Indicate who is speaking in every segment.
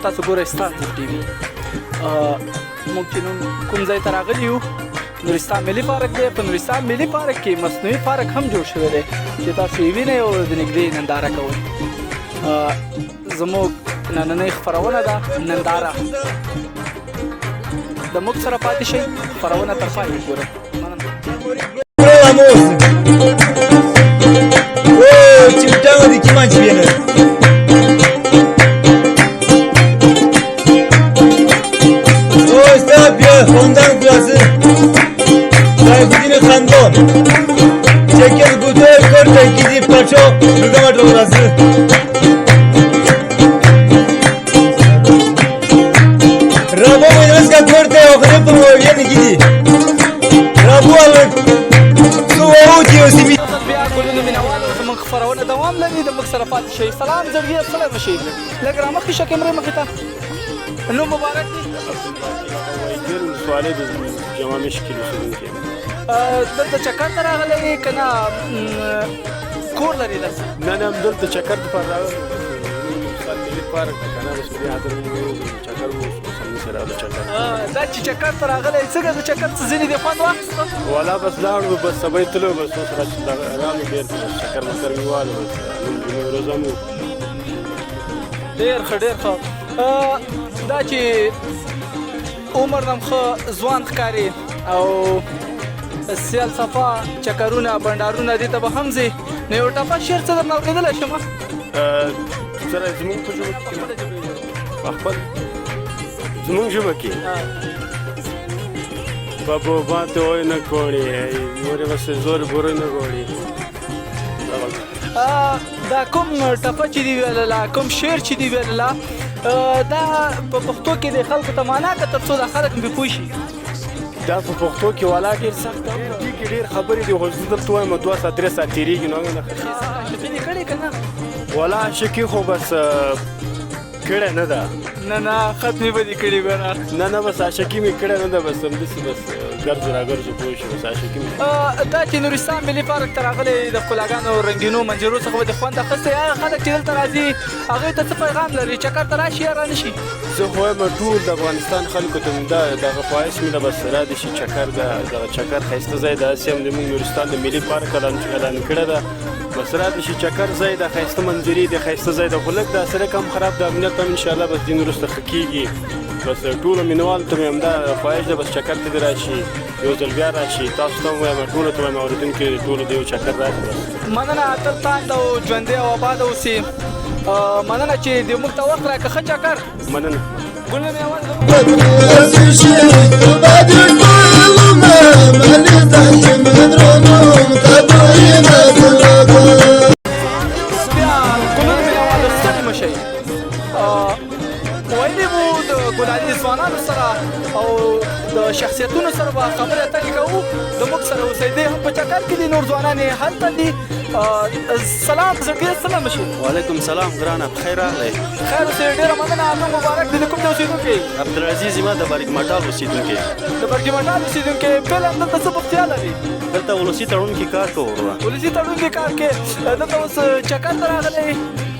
Speaker 1: تاسو ګورئ ستاسو ټي وي موږ چې نن کوم ځای ته راغلي یو نورستان ملي پارک دی په نورستان ملي پارک کې مصنوعي پارک هم جوړ شوی دی چې تاسو یې وینئ او د نږدې ننداره کوئ زموږ نننۍ خپرونه ده ننداره د موږ سره پاتې شئ خپرونه تر پای وګورئ
Speaker 2: Ondan burası Sayfudine Kandon Çekel kutu körte gidip paço Rıgamat orası Rabu oynamazka körte okunu bu yeni gidi Rabu alır Su oğu diyor simi
Speaker 1: زموږ خپرونه دوام لري د موږ سره پاتې شئ سلام زړګي سلام وشي لږ رامخکې شه کیمرې مخې ته نو مبارک دی
Speaker 3: سوالې د جامع مشکل اوسېدونکی یم
Speaker 1: دلته چکر ته راغلی که نه کور لري دلته
Speaker 3: نه نه همدلته چکر دپاره راغلی ملي پارک ده که نه بس په دې خاطر موږ چکر ووسو څنګه راغلو چکر
Speaker 1: دا چې چکر ته راغلی څنګه د چکر څه ځینې دې خوند واخیسته
Speaker 3: والا بس لاړو بس سبا یې تلو بس اوس راغلو ډېر چکر مکر مې والو بس نن جمعې ورځ هم
Speaker 1: ډېر ښه ډېر ښه دا چې عمر نم ښه ځوان ښکاري او سیال صفا چکرونه بنډارونه دې ته به هم ځي نو یو ټپه شعر څه درنه اورېدلی شم
Speaker 3: سره زموږ په ژبه کې خپل زموږ ژبه کې بابو باندې وای نه کوړي مورې بس زور بورې نه کوړي
Speaker 1: دا کوم ټپه چې دی ویلله کوم شعر چې دی ویلله دا په پښتو کې د خلکو ته معنا که تر څو دا خلک پرې پوه شي
Speaker 3: دا په پښتو کې والا ډېر سخت هم دي کې ډېر خبرې دي خو زه درته وایم 2 ساعت 3 ساعت تېرېږي نو
Speaker 1: شقي دې کړې که نه
Speaker 3: والا شقي خو بس کړې نه ده
Speaker 1: نه نه ختمې به دې کړې ګوره
Speaker 3: نه نه بس عاشقي مې کړې نه ده بس همداسې بس ګرځو راګرځو پوه شو بس عاشقي مې
Speaker 1: دا چې نورستان ملي پارک ته راغلی د ښکلاګانو رنګینو منظرو څخه به دې خوند اخیستی هغه خلک چې دلته راځي هغوی ته څه پیغام لري چکر ته راشي یا رانه شي
Speaker 3: زه خو وایم ټول د افغانستان خلکو ته مې دغه خواهش مې ده بس را دې شي چکر ده دغه چکر ښایسته ځای ده هسې هم زموږ نورستان د ملي پارک اعلان کړی ده بس را دې شي چکر ځای ده ښایسته منظرې دي ښایسته ځای ده خو لږ دا سړک هم خراب ده امنیت هم انشاءالله بس دین وروسته ښه کېږي بس ټولو مینوالو ته مې همدا خواهش ده بس چکر ته دې راشي یو ځل بیا راشي تاسو ته هم وایم ټولو ته وایم اورېدونکي ټولو د یو چکر راشي بس
Speaker 1: مننه تل تانده او ژوندی او آباده اوسې مننه چې دې موږ ته وخت راکړه ښه چکر
Speaker 3: مننه
Speaker 1: ګل مې اول ویلي وو د ګلالي ځوانانو سره او د شخصیتونو سره به خبرې اترې کوو د موږ سره اوسېدی هم په چکر کې دي نور ځوانان یې هلته دي سلام زړګي سلام شي
Speaker 4: وعلیکم سلام ګرانه بخیر راغلی
Speaker 1: خیر اوسې ډېره مننه نو مبارک دی د کوم ځای اوسېدونکی
Speaker 4: عبدالعزیز زما د برګ مټال اوسېدونکی
Speaker 1: د برګ مټال اوسېدونکی فعلا دلته څه بختیا لري
Speaker 4: دلته ولسي تړون کې کار کوو وروره
Speaker 1: ولسي تړون کې کار کې دلته اوس چکر ته راغلی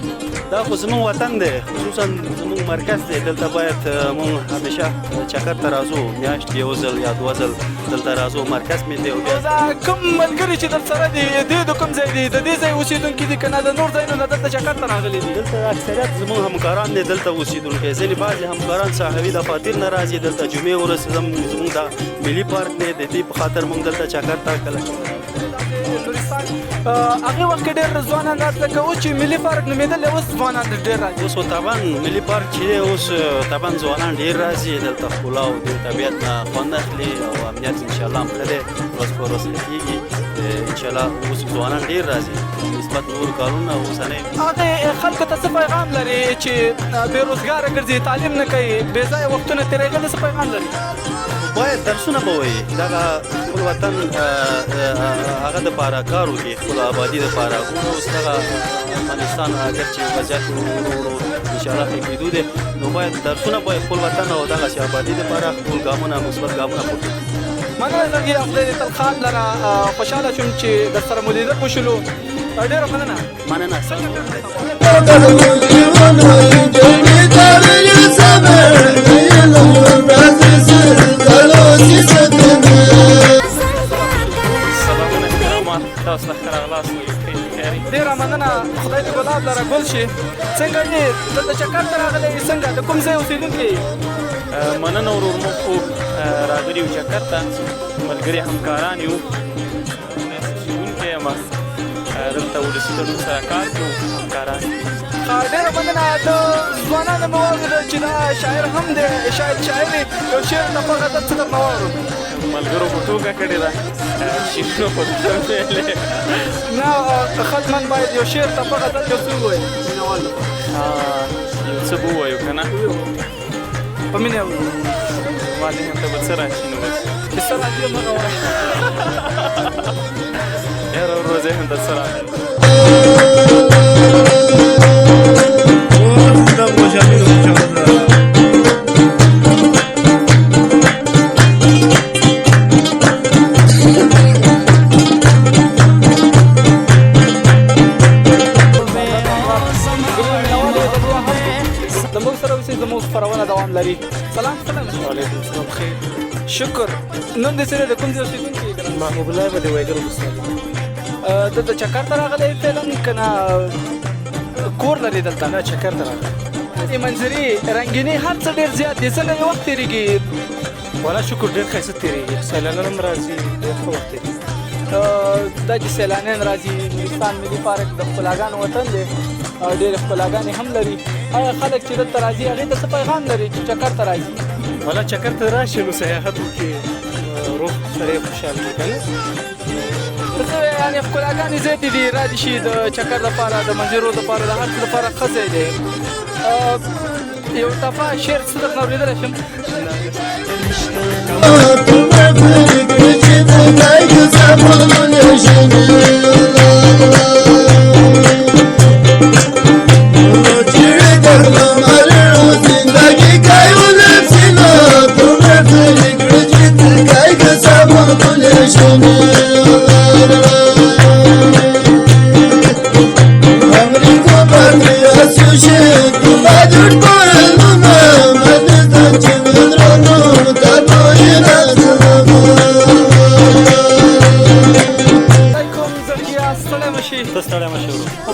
Speaker 4: دا خو زموږ وطن دی خصوصا زموږ مرکز دی دلته باید موږ همیشه چکر ته راځو میاشت یو ځل یا دوه ځل دلته راځو مرکز مې دی او بیا
Speaker 1: دا کوم ملګري چې در سره دي دوی د کوم ځای دي د دې ځای اوسېدونکي دي که نه د نور ځایونو نه دلته چکر ته راغلي دي
Speaker 4: دلته اکثریت زموږ همکاران دی دلته اوسېدونکي ځینې بعضې همکاران ساحوي دفاتر نه راځي دلته جمعې ورځ زموږ دا ملي پارک دی د دې په خاطر موږ دلته چکر ته کله
Speaker 1: هغې وخت کې ډېر ځوانان راته کوو چې ملي پارک نومېدلی اوس ځوانان ډېر راځي
Speaker 4: اوس خو طبعا ملي پارک چې دی اوس طبعا ځوانان ډېر راځي دلته ښکلا او د طبیعت نه خوند اخلي او امنیت انشاءالله هم ښه دی ورځ په ورځ ښه کېږي انشاءالله اوس ځوانان ډېر راځي نسبت نورو کارونه اوسنۍ
Speaker 1: هغې خلکو ته څه پیغام لري چې بېروزګاره ګرځي تعلیم نه کوي بې ځایه وختونه تېرېدل څه پیغام لري
Speaker 4: باید درسونه به وایي دغه خپل وطن هغه دپاره کار وکړي خپل آبادي دپاره اوس دغه افغانستان اګر چې وضعیت ورو ورو انشاءالله ښه کېدو دی نو باید درسونه باید خپل وطن او دغسې ابادي دپاره خپل ګامونه مثبت ګامونه پورته کړو
Speaker 1: مننه زنګي خدای دې تل خان لره خوشحاله شوم چې درسره مو لیدل وشولو ډېره مننه
Speaker 4: مننه ستاسو
Speaker 3: تاسو ته ښه راغلاست
Speaker 1: ډېره مننه خدای دې ګلاب لره ګل شي څنګه دې دلته چکر ته راغلی څنګه د کوم ځای اوسېدونکی
Speaker 3: مننه ورور موږ خو راغلي یو چکر ته ملګري همکاران یو ښوونکی یم دلته ولسي ګډون سره کار کوو همکاران
Speaker 1: ډېره مننه د ځوانانو مې واورېدل چې دا شاعر هم دی شاید شاعر یو شعر ته په غزل څه درنه واورو
Speaker 3: ملګرو په ټوکه کړې ده شعرونه خو ته ویلې
Speaker 1: نه خدمن باید یو شعر ته په غزل یو څه ووایي مینهوال
Speaker 3: یو څه به ووایو که نه
Speaker 1: په مینه
Speaker 3: ما ذهن ته به څه راشي نو بس
Speaker 1: چې څه راځي مه غواړئ
Speaker 3: یاره ورو ذهن ته څه راغلی
Speaker 1: زموږ سره اوسئ زموږ خپرونه دوام لري سلام
Speaker 3: وعلیکم السلام خیر
Speaker 1: شکر نوم دې څه دی د کوم ځای اوسېدونکی یې
Speaker 3: محبوب الله به دې وایګل استاد
Speaker 1: دلته چکر ته راغلی فعلا که نه کور لري دلته
Speaker 3: نه چکر ته راغلی
Speaker 1: دې منظرې رنګینې هر څه ډېر زیات دي څنګه یې وخت تېرېږي
Speaker 3: والا شکر ډېر ښایسته تېرېږي سیلانیان هم راځي ډېر ښه وخت تېرېږي
Speaker 1: دا چې سیلانیان راځي نورستان ملي پارک د ښکلاګانو وطن دی ډېرې ښکلاګانې هم لري آیا خلک چې دلته راځي هغې ته څه پیغام لري چې چکر ته راځي
Speaker 3: والا چکر ته راشي نو سیاحت وکړي روح سره یې خوشحال کړي که نه
Speaker 1: یعنې ښکلاګانې زیاتې دي رادي شي د چکر دپاره د منظرو دپاره د هر څه دپاره ښه ځای دی یو دفعه شعر څه درنه اورېدلی شم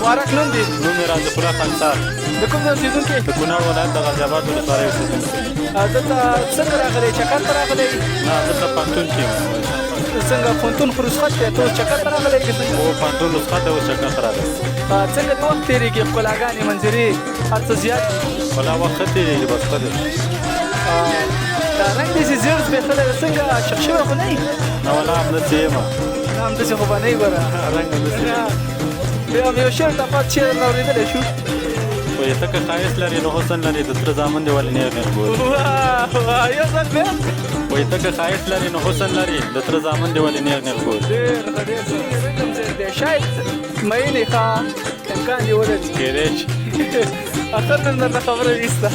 Speaker 1: مبارک نوم دی
Speaker 3: نوم یې راز الله خان صاحب
Speaker 1: د کوم ځای اوسېدونکی
Speaker 3: د کونړ ولایت د غازي آباد ولسوالۍ اوسېدونکی
Speaker 1: دلته څنګه راغلی چکر ته راغلی
Speaker 3: نه دلته پوهنتون کې یم
Speaker 1: څنګه پوهنتون خو رخصت دی ته اوس چکر ته راغلی که څنګه
Speaker 3: هو پوهنتون رخصت دی اوس چکر ته راغلی
Speaker 1: څنګه د وخت تېرېږي ښکلاګانې منظرې هر څه زیات دي
Speaker 3: ولا وخت ښه تېرېږي بس ښه دی
Speaker 1: دا رنګ داسې زیړ زبېښلی دی څنګه شخ شوی خو نه یي
Speaker 3: نه ولا همداسې یم
Speaker 1: همداسې خو به نه یي بره
Speaker 3: رنګ همداسې
Speaker 1: بیا هم یو شعر تپات چې درنه اورېدلی شو
Speaker 3: وایي ته که ښایست لرې نو حسن لرې د تره زامن دې ولې نیغ نیغ ګوري
Speaker 1: یو ځل بیا
Speaker 3: وایي ته که ښایست لرې نو حسن لرې د تره زامن دې ولې نیغ نیغ ګوري
Speaker 1: ډېر ښه ډېر ښه رنګم ځای دی شاید میینې ښه امکان دې ولري
Speaker 3: کېدی شي
Speaker 1: اخر نن درته خبره ویسته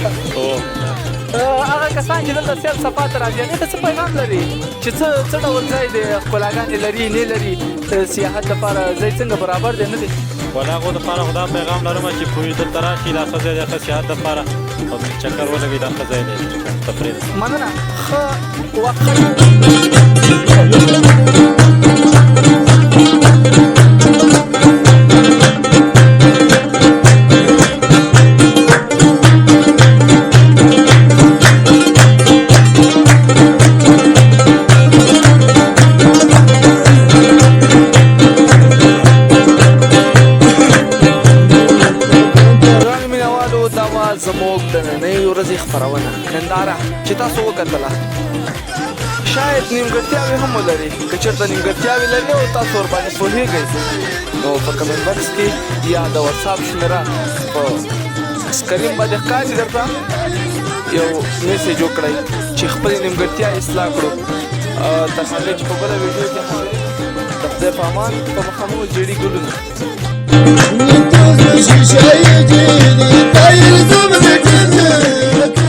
Speaker 1: هغه کسان چې دلته سیر صفا ته راځي هغې ته څه پیغام لري چې څه ډول ځای دی ښکلاګانې لري نه لري د سیاحت لپاره ځای څنګه برابر دی نه دی
Speaker 3: ولا هغو دپاره خو دا پیغام لرم چې پوهې دلته راشي دا ښه ځای دی ښه سیاحت دپاره او چکر ولګوي دا ښه ځای دی تفریح
Speaker 1: مننه ښه وخت زموږ د نننۍ ورځې خپرونه ننداره چې تاسو وکتله شاید نیمګړتیاوې هم ولري که چېرته نیمګړتیاوې لري او تاسو ورباندې پوهېږئ نو په کمنټ بکس کې یا د واتساپ شمېره په سکرین باندې ښکاري درته یو میسیج وکړئ چې خپلې نیمګړتیا اصلاح کړو تر هغې چې په بله ویډیو کې د خدای په امان په مخه مو جړي ګلونه
Speaker 2: Ni tuzlu şişeyi cili, tayır zımrı cili.